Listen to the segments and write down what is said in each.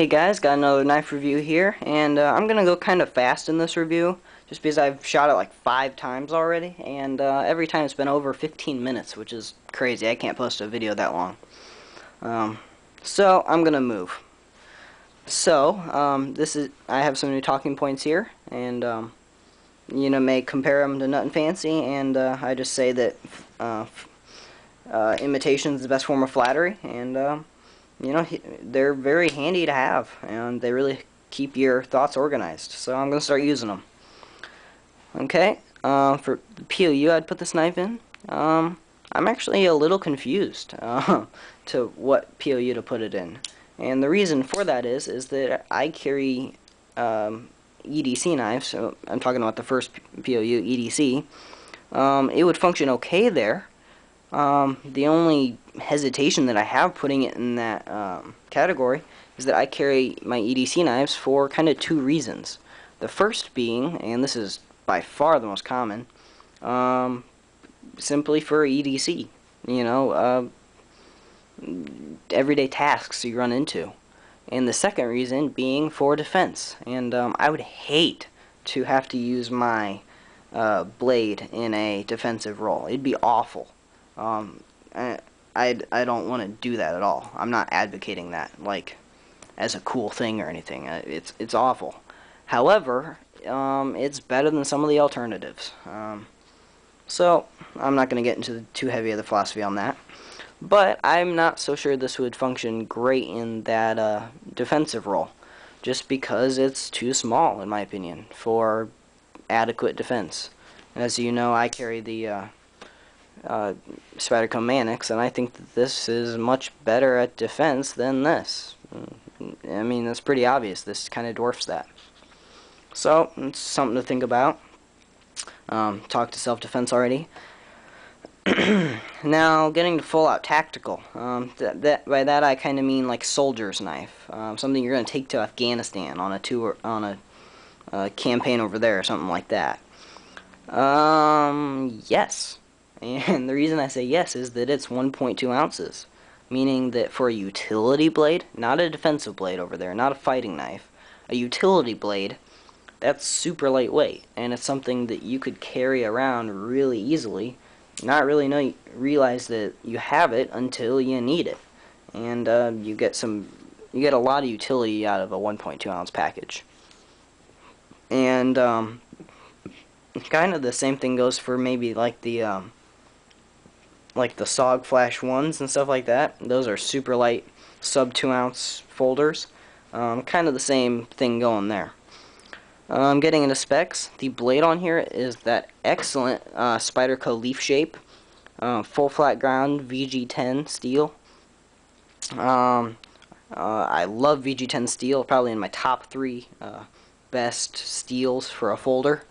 Hey guys, got another knife review here, and I'm gonna go kind of fast in this review, just because I've shot it like 5 times already, and every time it's been over 15 minutes, which is crazy. I can't post a video that long. So I'm gonna move. I have some new talking points here, and may compare them to Nut and Fancy, and I just say that imitation is the best form of flattery, and they're very handy to have, and they really keep your thoughts organized. So I'm going to start using them. Okay, for the POU I'd put this knife in, I'm actually a little confused to what POU to put it in. And the reason for that is that I carry EDC knives, so I'm talking about the first POU, EDC. It would function okay there. The only hesitation that I have putting it in that category is that I carry my EDC knives for kind of 2 reasons. The first being, and this is by far the most common, simply for EDC. Everyday tasks you run into. And the second reason being for defense. And I would hate to have to use my blade in a defensive role. It'd be awful. I don't want to do that at all. I'm not advocating that like as a cool thing or anything. It's awful. However, it's better than some of the alternatives. So I'm not going to get into too heavy of the philosophy on that. But I'm not so sure this would function great in that defensive role, just because it's too small, in my opinion, for adequate defense. As you know, I carry the Spyderco Manix, and I think that this is much better at defense than this. I mean, that's pretty obvious. This kind of dwarfs that. So, it's something to think about. Talked to self-defense already. Now, getting to full-out tactical. By that I kind of mean like soldier's knife. Something you're going to take to Afghanistan on a tour, on a campaign over there, or something like that. Yes. And the reason I say yes is that it's 1.2 ounces, meaning that for a utility blade, not a defensive blade over there, not a fighting knife, a utility blade, that's super lightweight, and it's something that you could carry around really easily, not really realize that you have it until you need it, and you get a lot of utility out of a 1.2 ounce package. And kind of the same thing goes for maybe like the SOG Flash 1s and stuff like that. Those are super light, sub 2 ounce folders. Kind of the same thing going there. Getting into specs, the blade on here is that excellent Spyderco leaf shape, full flat ground VG10 steel. I love VG10 steel, probably in my top 3 best steels for a folder.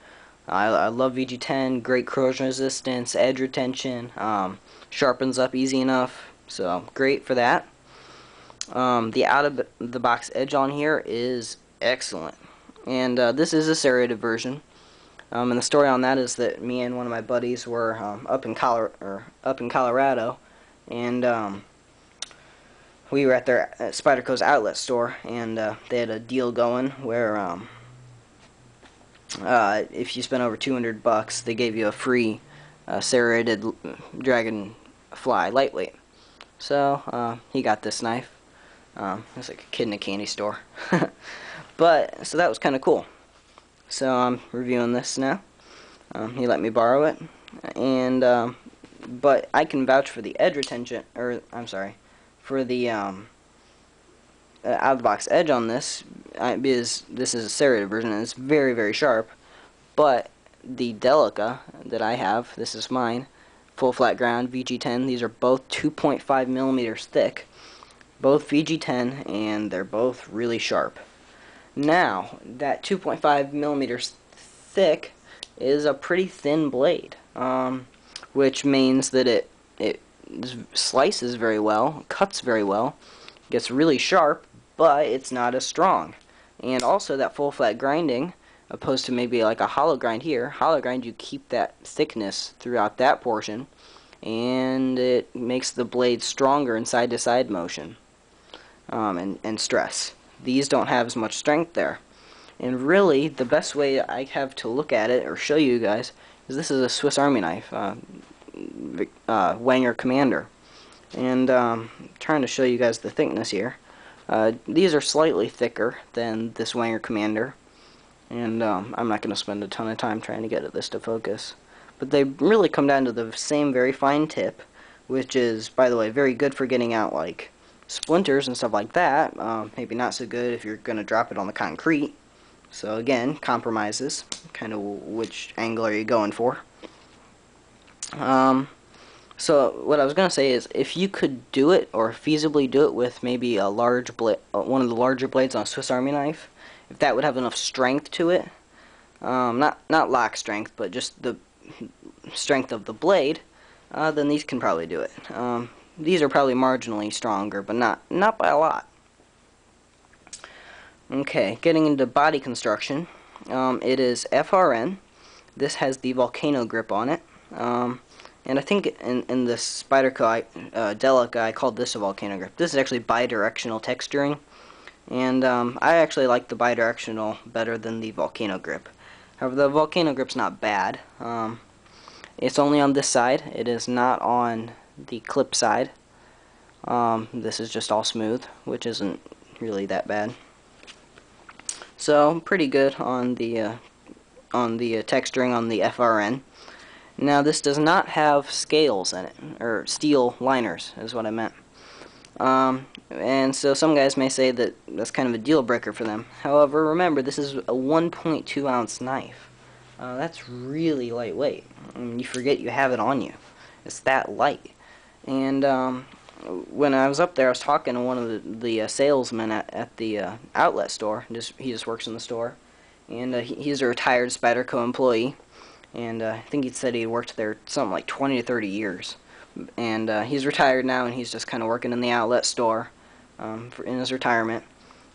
I love VG10, great corrosion resistance, edge retention, sharpens up easy enough, so great for that. The out-of-the-box edge on here is excellent, and this is a serrated version. And the story on that is that me and one of my buddies were up in Colorado, and we were at their Spyderco's outlet store, and they had a deal going where if you spent over $200, they gave you a free serrated dragonfly lightweight. So he got this knife. It's like a kid in a candy store. So that was kind of cool. So I'm reviewing this now. He let me borrow it, and but I can vouch for the edge retention, or I'm sorry, for the out-of-the-box edge on this, because this is a serrated version and it's very, very sharp. But the Delica that I have, this is mine, full flat ground VG10. These are both 2.5 millimeters thick, both VG10, and they're both really sharp. Now, that 2.5 millimeters thick is a pretty thin blade, which means that it slices very well, cuts very well, gets really sharp, but it's not as strong. And also that full flat grinding, opposed to maybe like a hollow grind here, hollow grind you keep that thickness throughout that portion, and it makes the blade stronger in side to side motion and stress. these don't have as much strength there. And really, the best way I have to look at it or show you guys is this is a Swiss Army knife, Wenger Commander. And trying to show you guys the thickness here. These are slightly thicker than this Wenger Commander, and I'm not going to spend a ton of time trying to get this to focus. But they really come down to the same very fine tip, which is, by the way, very good for getting out like splinters and stuff like that. Maybe not so good if you're going to drop it on the concrete. So again, compromises, kind of which angle are you going for. So what I was going to say is, if you could do it, or feasibly do it with maybe a large blade, one of the larger blades on a Swiss Army knife, if that would have enough strength to it, not lock strength, but just the strength of the blade, then these can probably do it. These are probably marginally stronger, but not by a lot. Okay, getting into body construction, it is FRN. This has the volcano grip on it. And I think in the spyderco Delica, I called this a volcano grip. This is actually bidirectional texturing, and I actually like the bidirectional better than the volcano grip. However, the volcano grip's not bad. It's only on this side. It is not on the clip side. This is just all smooth, which isn't really that bad. So pretty good on the texturing on the FRN. Now this does not have scales in it, or steel liners is what I meant. And so some guys may say that that's kind of a deal breaker for them. However, remember, this is a 1.2 ounce knife. That's really lightweight. I mean, you forget you have it on you. It's that light. And when I was up there, I was talking to one of the salesmen at the outlet store. He just works in the store. And he's a retired Spyderco employee. And I think he said he worked there something like 20 to 30 years. And he's retired now, and he's just kind of working in the outlet store in his retirement.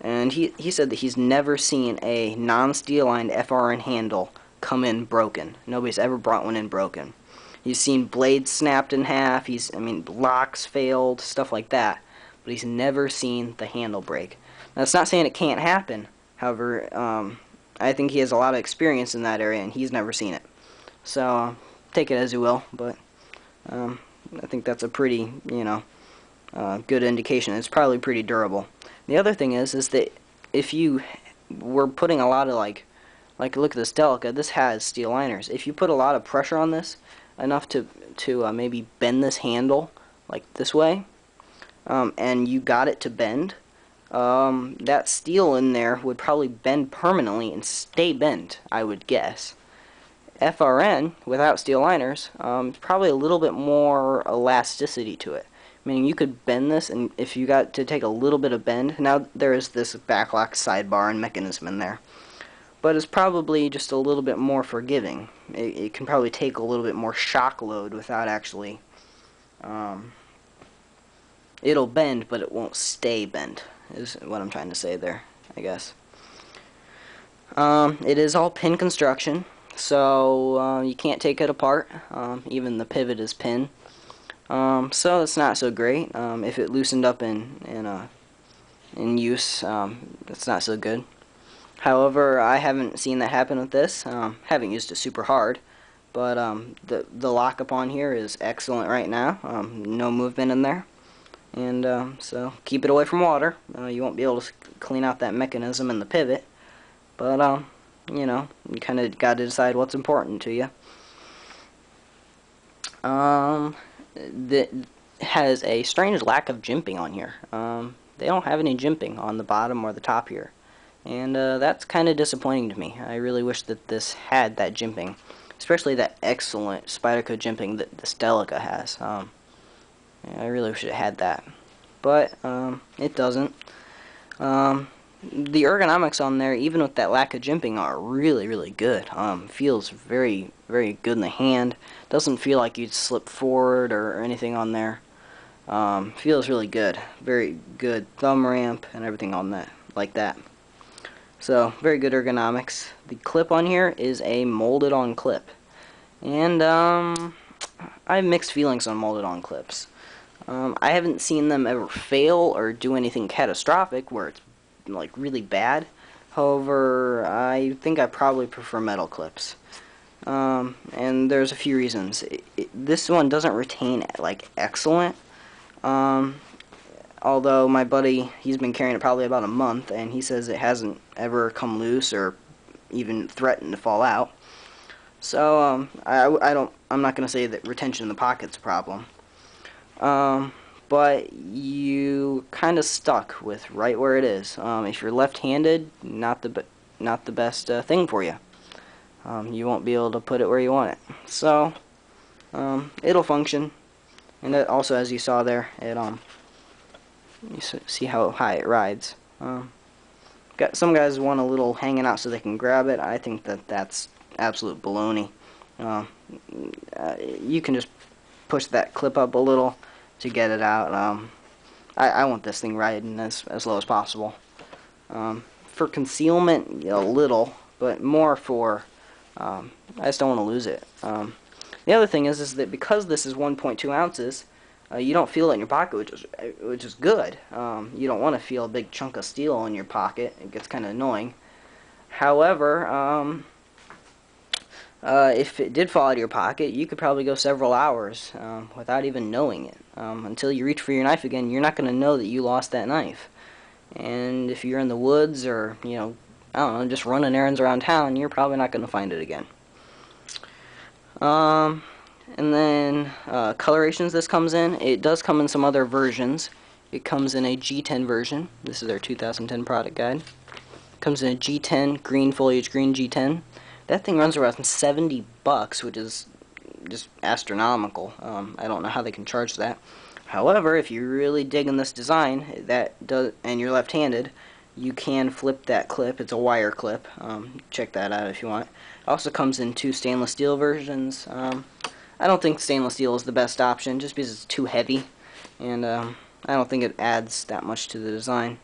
And he said that he's never seen a non-steel lined FRN handle come in broken. Nobody's ever brought one in broken. He's seen blades snapped in half. Locks failed, stuff like that. But he's never seen the handle break. Now, that's not saying it can't happen. However, I think he has a lot of experience in that area, and he's never seen it. So take it as you will, but I think that's a pretty, good indication. It's probably pretty durable. The other thing is that if you were putting a lot of like look at this Delica, this has steel liners. If you put a lot of pressure on this, enough to maybe bend this handle like this way, and you got it to bend, that steel in there would probably bend permanently and stay bent, I would guess. FRN, without steel liners, is probably a little bit more elasticity to it. Meaning you could bend this, and if you got to take a little bit of bend, now there is this backlock sidebar and mechanism in there, but it's probably just a little bit more forgiving. It can probably take a little bit more shock load without actually, it'll bend, but it won't stay bent, is what I'm trying to say there, I guess. It is all pin construction, so you can't take it apart. Even the pivot is pin. So it's not so great. If it loosened up in use, it's not so good. However, I haven't seen that happen with this. Haven't used it super hard, but the lock upon here is excellent right now. No movement in there, and so keep it away from water. You won't be able to clean out that mechanism and the pivot, but you kind of got to decide what's important to you. That has a strange lack of jimping on here. They don't have any jimping on the bottom or the top here, and that's kind of disappointing to me. I really wish that this had that jimping, especially that excellent Spyderco jimping that this Delica has. Yeah, I really wish it had that, but it doesn't. The ergonomics on there, even with that lack of jimping, are really, really good. Feels very, very good in the hand. Doesn't feel like you'd slip forward or anything on there. Feels really good. Very good thumb ramp and everything on that, like that. So, very good ergonomics. The clip on here is a molded-on clip. And, I have mixed feelings on molded-on clips. I haven't seen them ever fail or do anything catastrophic where it's like really bad. However, I think I probably prefer metal clips. And there's a few reasons. This one doesn't retain like excellent. Although my buddy, he's been carrying it probably about a month, and he says it hasn't ever come loose or even threatened to fall out. So I'm not gonna say that retention in the pocket's a problem. But you kind of stuck with right where it is. If you're left-handed, not the best thing for you. You won't be able to put it where you want it. So it'll function, and it also, as you saw there, it you see how high it rides. Some guys want a little hanging out so they can grab it. I think that's absolute baloney. You can just push that clip up a little to get it out. I want this thing riding as low as possible. For concealment, a little, but more for I just don't want to lose it. The other thing is that because this is 1.2 ounces, you don't feel it in your pocket, which is good. You don't want to feel a big chunk of steel in your pocket. It gets kind of annoying. However, if it did fall out of your pocket, you could probably go several hours without even knowing it. Until you reach for your knife again, you're not going to know that you lost that knife. And if you're in the woods or, I don't know, just running errands around town, you're probably not going to find it again. And then colorations this comes in. It does come in some other versions. It comes in a G10 version. This is their 2010 product guide. It comes in a G10, green foliage green G10. That thing runs around $70, which is just astronomical. I don't know how they can charge that. However, if you're really digging this design, and you're left-handed, you can flip that clip. It's a wire clip. Check that out if you want. It also comes in 2 stainless steel versions. I don't think stainless steel is the best option, just because it's too heavy, and I don't think it adds that much to the design.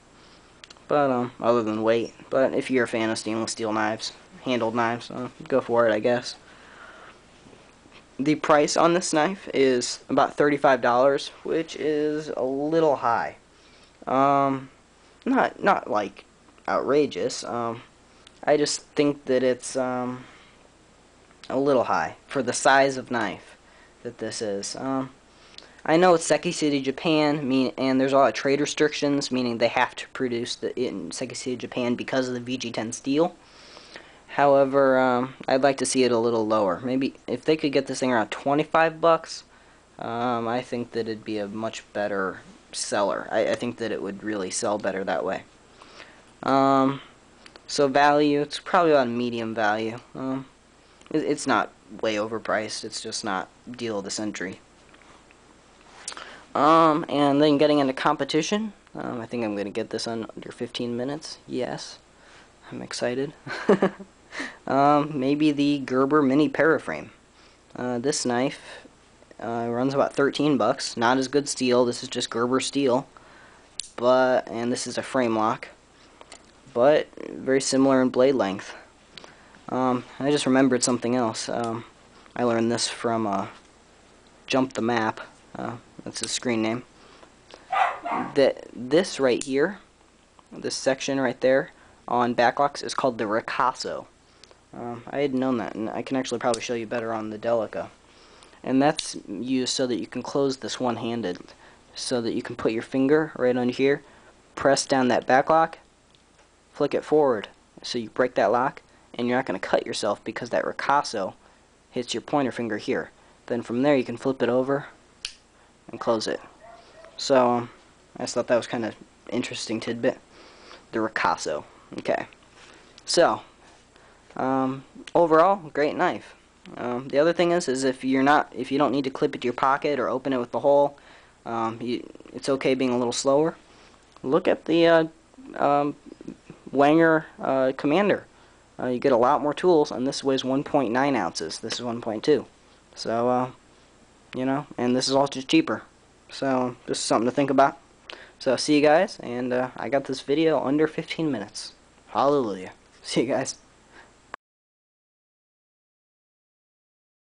But other than weight. But if you're a fan of stainless steel knives, handled knives, go for it, I guess. The price on this knife is about $35, which is a little high. Not like outrageous. I just think that it's a little high for the size of knife that this is. I know it's Seki City, Japan, and there's a lot of trade restrictions, meaning they have to produce it in Seki City, Japan because of the VG10 steel. However, I'd like to see it a little lower. Maybe if they could get this thing around $25, I think that it'd be a much better seller. I think that it would really sell better that way. So value, it's probably about medium value. It's not way overpriced. It's just not deal of the century. And then getting into competition, I think I'm going to get this under 15 minutes. Yes, I'm excited. Maybe the Gerber Mini Paraframe. This knife runs about $13. Not as good steel. This is just Gerber steel, and this is a frame lock, but very similar in blade length. I just remembered something else. I learned this from Jump the Map. That's his screen name. This right here, this section right there on backlocks is called the ricasso. I had known that, and I can actually probably show you better on the Delica. And that's used so that you can close this one-handed, so that you can put your finger right on here, press down that backlock, flick it forward, so you break that lock, and you're not going to cut yourself because that ricasso hits your pointer finger here. Then from there you can flip it over and close it. So I just thought that was kind of interesting tidbit. The ricasso. Okay. So overall, great knife. The other thing is if you don't need to clip it to your pocket or open it with the hole, it's okay being a little slower. Look at the Wenger Commander. You get a lot more tools, and this weighs 1.9 ounces. This is 1.2. So, and this is all just cheaper. So, just something to think about. So, see you guys, and I got this video under 15 minutes. Hallelujah. See you guys.